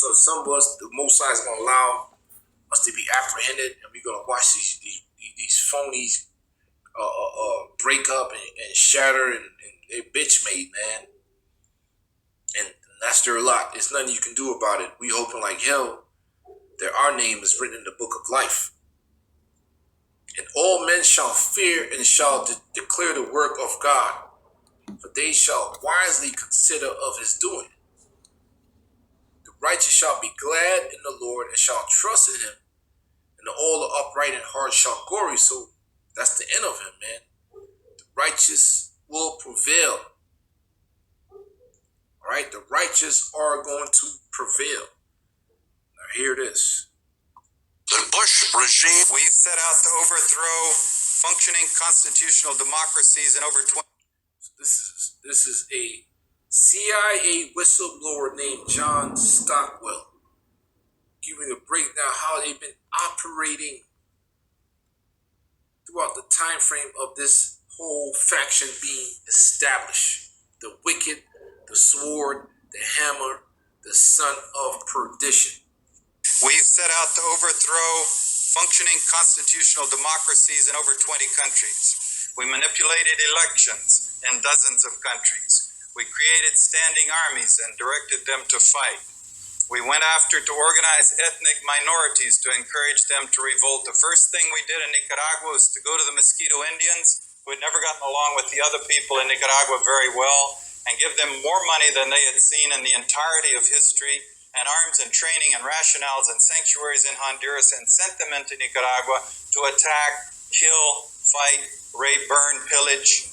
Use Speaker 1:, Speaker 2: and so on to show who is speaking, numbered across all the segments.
Speaker 1: So some of us, the Most High is going to allow us to be apprehended, and we're going to watch these phonies break up and shatter, and they bitch made, man. And that's their lot. There's nothing you can do about it. We hoping like hell that our name is written in the book of life. And all men shall fear and shall declare the work of God, for they shall wisely consider of his doing. The righteous shall be glad in the Lord and shall trust in him, and all the upright in heart shall glory. So that's the end of him, man. The righteous will prevail. All right, the righteous are going to prevail. Now hear this.
Speaker 2: The Bush regime. We've set out to overthrow functioning constitutional democracies in over 20.
Speaker 1: This is a CIA whistleblower named John Stockwell giving a breakdown how they've been operating throughout the time frame of this whole faction being established. The wicked, the sword, the hammer, the son of perdition.
Speaker 2: We've set out to overthrow functioning constitutional democracies in over 20 countries. We manipulated elections in dozens of countries. We created standing armies and directed them to fight. We went after to organize ethnic minorities to encourage them to revolt. The first thing we did in Nicaragua was to go to the Mosquito Indians, who had never gotten along with the other people in Nicaragua very well, and give them more money than they had seen in the entirety of history, and arms and training and rationales and sanctuaries in Honduras, and sent them into Nicaragua to attack, kill, fight, rape, burn, pillage.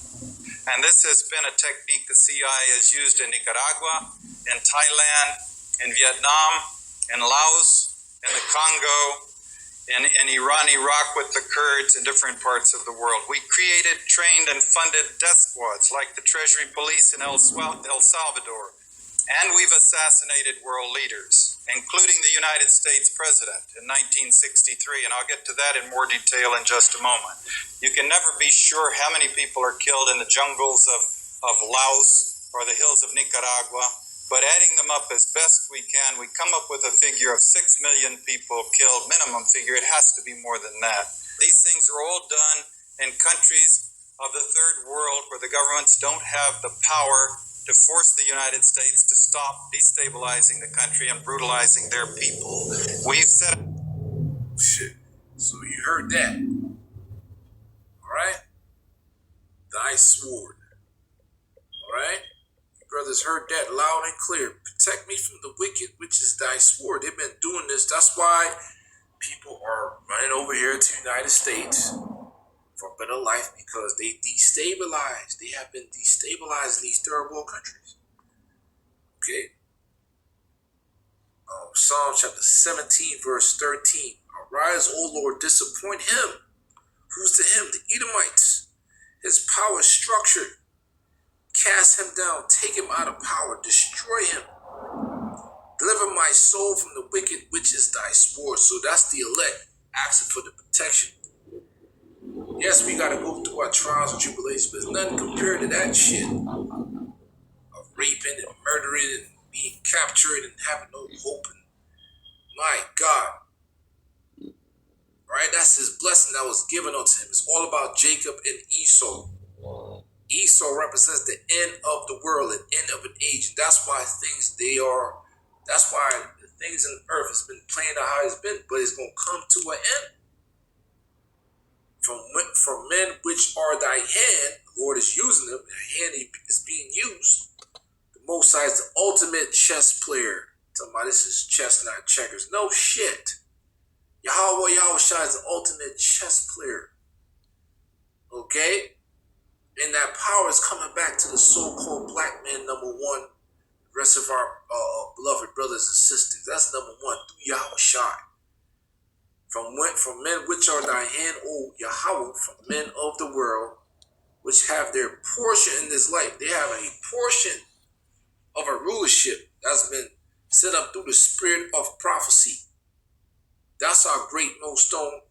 Speaker 2: And this has been a technique the CIA has used in Nicaragua, in Thailand, in Vietnam, in Laos, in the Congo, in Iran, Iraq with the Kurds, in different parts of the world. We created, trained, and funded death squads like the Treasury Police in El Salvador. And we've assassinated world leaders, including the United States President in 1963, and I'll get to that in more detail in just a moment. You can never be sure how many people are killed in the jungles of Laos or the hills of Nicaragua, but adding them up as best we can, we come up with a figure of 6 million people killed, minimum figure. It has to be more than that. These things are all done in countries of the third world where the governments don't have the power to force the United States to stop destabilizing the country and brutalizing their people. We've set...
Speaker 1: Shit. So you heard that. Alright? Thy sword. Alright? You brothers heard that loud and clear. Protect me from the wicked, which is thy sword. They've been doing this. That's why people are running over here to the United States for better life, because they destabilized. They have been destabilized in these third world countries. Okay. Psalm chapter 17, verse 13. Arise, O Lord, disappoint him. Who's to him? The Edomites. His power is structured. Cast him down. Take him out of power. Destroy him. Deliver my soul from the wicked, which is thy sword. So that's the elect asking for the protection. Yes, we got to go through our trials and tribulations, but it's nothing compared to that shit of raping and murdering and being captured and having no hope. And my God. Right? That's his blessing that was given unto him. It's all about Jacob and Esau. Esau represents the end of the world and end of an age. That's why that's why the things in earth has been playing out how it's been, but it's going to come to an end. From men which are thy hand, the Lord is using them, the hand is being used. The Most High is the ultimate chess player. Talking about this is chess, not checkers. No shit. Yahweh Yahushua is the ultimate chess player. Okay? And that power is coming back to the so-called black man, number one. The rest of our beloved brothers and sisters. That's number one, through Yahushua. From men which are thy hand, O Yahweh, from men of the world, which have their portion in this life. They have a portion of a rulership that's been set up through the spirit of prophecy. That's our great millstone,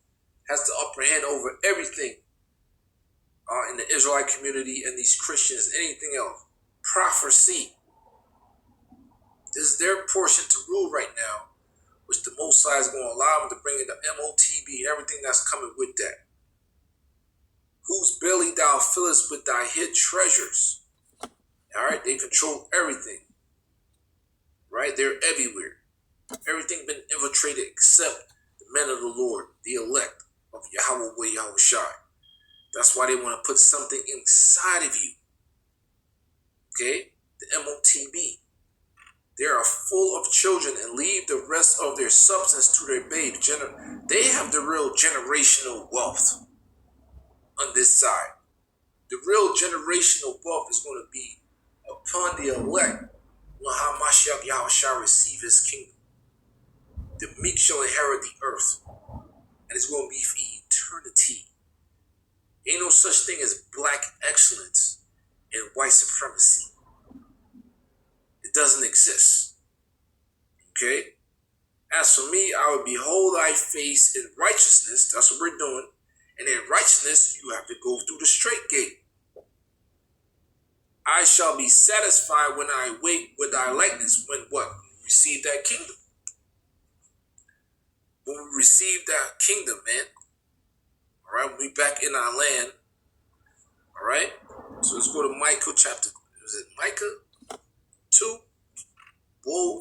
Speaker 1: has the upper hand over everything in the Israelite community and these Christians, anything else. Prophecy. This is their portion to rule right now, which the Most High is going to allow them to bring in the MOTB and everything that's coming with that. Whose belly thou fillest with thy hid treasures. All right, they control everything. Right, they're everywhere. Everything been infiltrated except the men of the Lord, the elect of Yahweh Yahushai. That's why they want to put something inside of you. Okay, the MOTB. They are full of children and leave the rest of their substance to their babes. They have the real generational wealth on this side. The real generational wealth is going to be upon the elect when HaMashiach Yahweh shall receive his kingdom. The meek shall inherit the earth, and it's going to be for eternity. Ain't no such thing as black excellence and white supremacy. It doesn't exist. Okay? As for me, I will behold thy face in righteousness. That's what we're doing. And in righteousness, you have to go through the straight gate. I shall be satisfied when I wake with thy likeness. When what? We receive that kingdom. When we receive that kingdom, man. All right, we back in our land. All right. So let's go to Micah chapter. Is it Micah 2? Whoa.